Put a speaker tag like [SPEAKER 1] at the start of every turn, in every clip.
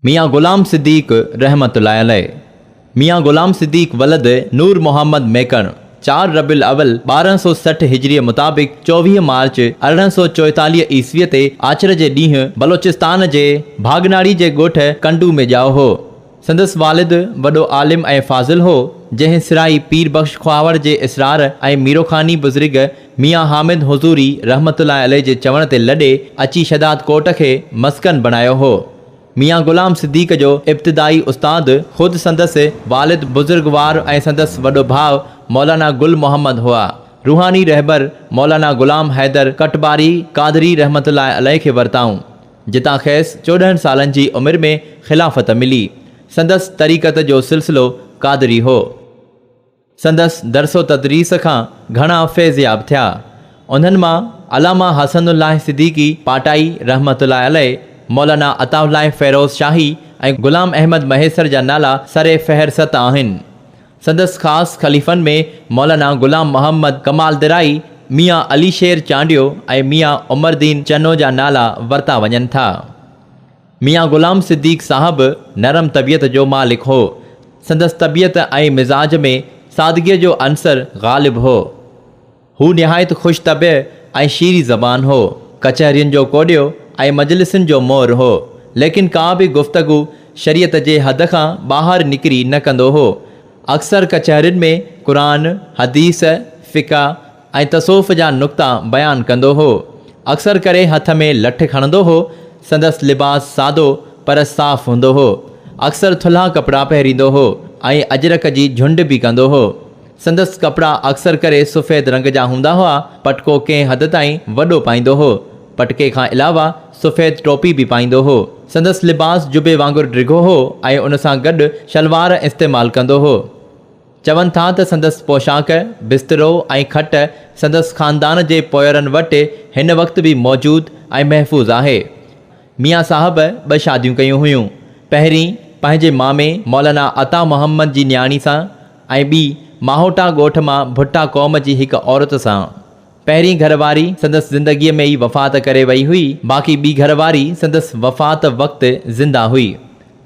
[SPEAKER 1] मियाँ गुलाम सिद्दीक रहमतुल्लाह अलैह। मियाँ गुलाम सिद्दीक वलद नूर मोहम्मद मेकण 4 रबिउल अव्वल 1260 हिजरी मुताबिक़ 24 मार्च 1844 ईस्वीअ ते आचर जे ॾींहुं बलोचिस्तान जे भागनाड़ी जे ॻोठ कंडू में ॼाओ हो। संदसि वालिद वॾो आलिम ऐं फाज़िल हो, जंहिं सिराई पीर बख्श ख्वावर जे इसरार ऐं मीरोखानी बुज़ुर्ग मियाँ हामिद हुज़ूरी रहमतुल्लाह अलैह जे चवण ते लॾे अची शदात कोट खे मस्कन बणायो हो। मियाँ गुलाम सिद्दीक जो इब्तिदाई उस्ताद ख़ुदि संदसि वालिद बुज़ुर्गवार ऐं संदसि वॾो भाउ मौलाना गुल मोहम्मद हुआ। रूहानी रहबर मौलाना गुलाम हैदर कटबारी कादरी रहमतुल्लाह अलैह खे वरताऊं, जितां खेसि 14 सालनि जी उमिरि में ख़िलाफ़त मिली। संदसि तरीक़त जो सिलसिलो कादरी हो। संदसि दरसो तदरीस खां घणा फैज़याब थिया। उन्हनि मां अलामा हसनुल्लाह सिद्दीकी पाटाई रहमतुल्लाह अलैह, मौलाना अताउल्लाह फ़ैरोज़ शाही ऐं गुलाम अहमद महेसर जा नाला सरे फ़हरिस्त आहिनि। संदसि ख़ासि ख़लीफ़नि में मौलाना गुलाम मोहम्मद कमाल दिराई, मियाँ अली शेर चांडियो ऐं मियाँ उमरदीन चनो जा नाला वरता वञनि था। मियाँ गुलाम सिद्दीक साहब नरम तबियत जो मालिक हो। संदसि तबियत ऐं मिज़ाज में सादगीअ जो अंसर ग़ालिब हो। हू निहायत ख़ुशि तबे ऐं शीरी ज़बान हो। कचहरियुनि जो कोडियो ऐं मजलिसुनि जो मोर हो, लेकिन का बि गुफ़्तगू शरीयत जे हद खां ॿाहिरि निकिरी न कंदो हो। अक्सर कचहरियुनि में क़ुरान, हदीस, फ़िक़ा ऐं तसौफ़ जा नुक़्ता बयानु कंदो हो। अक्सर करे हथ में लठ खणंदो हो। संदसि लिबास सादो पर साफ़ हूंदो हो। अक्सर थुल्हा कपिड़ा पहिरींदो हो ऐं अजरक जी झुंड बि कंदो हो। संदसि कपिड़ा अक्सर करे सफ़ेद रंग जा हूंदा हुआ। पटको कंहिं हद ताईं वॾो पाईंदो हो। पटके खां अलावा सफ़ेद टोपी बि पाईंदो हो। संदसि लिबास जुबे वांगुरु डिघो हो ऐं उन सां गॾु शलवार इस्तेमालु कंदो हो। चवनि था त संदसि पोशाक, बिस्तरो ऐं खट संदसि ख़ानदान जे पोयरनि वटि हिन वक़्तु बि मौजूदु ऐं महफ़ूज़ आहे। मियाँ साहब 2 शादियूं कयूं हुयूं। पहिरीं पंहिंजे मामे मौलाना अता मोहम्मद जी न्याणी सां ऐं ॿी माहोटा ॻोठ मां भुट्टा क़ौम जी हिकु औरत सां। पहिरीं घरवारी संदसि ज़िंदगीअ में ई वफ़ात करे वई हुई। बाक़ी ॿी घरवारी संदसि वफ़ात वक़्तु ज़िंदा हुई।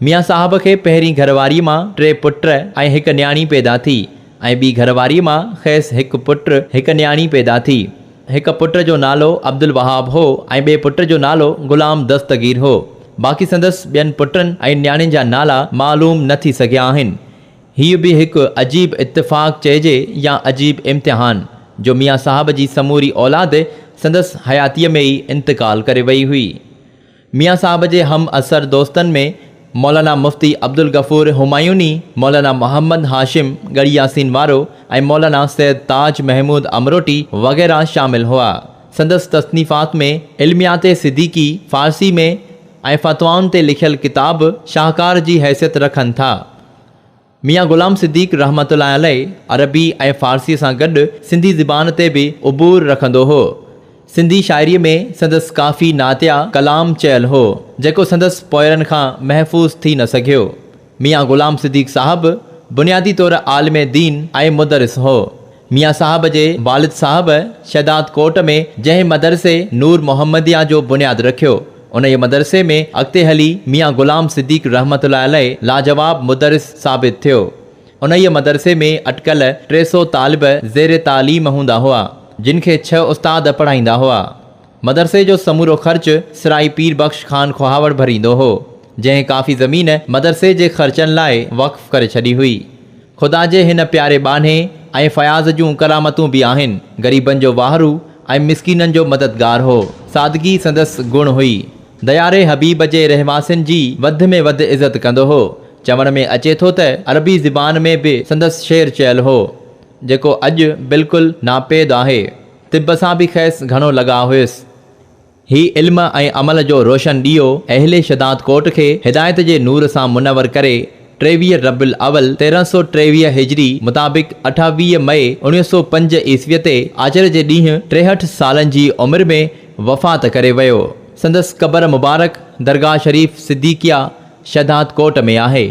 [SPEAKER 1] मियाँ साहब खे पहिरीं घरवारीअ मां 3 पुट ऐं हिकु न्याणी पैदा थी ऐं ॿी घरवारीअ मां खेसि हिकु पुटु हिकु न्याणी पैदा थी। हिकु पुट जो नालो अब्दुल वहाब हो ऐं ॿिए पुट जो नालो गुलाम दस्तगीर हो। बाक़ी संदसि ॿियनि पुटनि ऐं न्याणियुनि जा नाला मालूम न थी सघिया आहिनि। हीअ बि हिकु अजीब इत्तिफ़ाक़ चइजे या अजीब इम्तिहान जो मियाँ साहब जी समूरी औलाद संदसि हयातीअ में ई इंतकाल करे वई हुई। मियाँ साहब जे हम असर दोस्तनि में मौलाना मुफ्ती अब्दुल गफ़ूर हुमायूनी, मौलाना मोहम्मद हाशिम गड़ी यासीन वारो ऐं मौलाना सैयद ताज महमूद अमरोटी वग़ैरह शामिल हुआ। संदसि तसनीफ़ात में इल्मियात सिद्दीकी फ़ारसी में ऐं फ़तवाउनि ते लिखियल किताब शाहकार जी हैसियत रखनि था। मियाँ गुलाम सिद्दीक रहमतुल्लाह अलैह अरबी ऐं फ़ारसीअ सां गॾु सिंधी ज़बान ते बि उबूर रखंदो हो। सिंधी शाइरीअ में संदसि काफ़ी नातिया कलाम चयल हो, जेको संदसि पोयरनि खां महफ़ूज़ थी न सघियो। मियाँ गुलाम सिद्दीक साहब बुनियादी तौर आलिम दीन ऐं मुदरिस हो। मियाँ साहब जे वालिद साहब शदात कोट में जंहिं मदरसे नूर मोहम्मदिया जो बुनियादु रखियो, उन जे मदरसे में अॻिते हली मियाँ गुलाम सिद्दीक रहमतुल्लाह अलैह लाजवाब मुदरिस साबित थियो। उन जे मदरसे में अटकल 300 तालिब ज़ेर तालीम हूंदा हुआ, जिन खे 6 उस्ताद पढ़ाईंदा हुआ। मदरसे जो समूरो ख़र्च सिराई पीर बख्श खान ख्वावर भरींदो हो, जंहिं काफ़ी ज़मीन मदरसे जे ख़र्चनि लाइ वक़्फ़ करे छॾी हुई। ख़ुदा जे हिन प्यारे बाने ऐं फ़याज़ जूं करामतूं बि आहिनि। ग़रीबनि जो वाहरू ऐं मिसकीननि जो मददगार हो। सादगी संदसि गुण हुई। दयारे हबीब जे रहवासियुनि जी वधि में वधि इज़त कंदो हो। चवण में अचे थो त अरबी ज़बान में बि संदसि शेर चयल हो, जेको अॼु बिल्कुलु नापेद आहे। तिब सां बि खेसि घणो लॻाउ हुयुसि। ही इल्म ऐं अमल जो रोशन ॾीओ अहले शदात कोट खे हिदायत जे नूर सां मुनवर करे 23 रबिउल अव्वल 1323 हिजरी मुताबिक़ 28 मई 1905 ईस्वीअ ते आचर जे ॾींहुं 63 सालनि जी उमिरि में वफ़ात करे वियो। संदसि क़बर मुबारक दरगाह शरीफ़ सिद्दीकिया शदात कोट में आहे।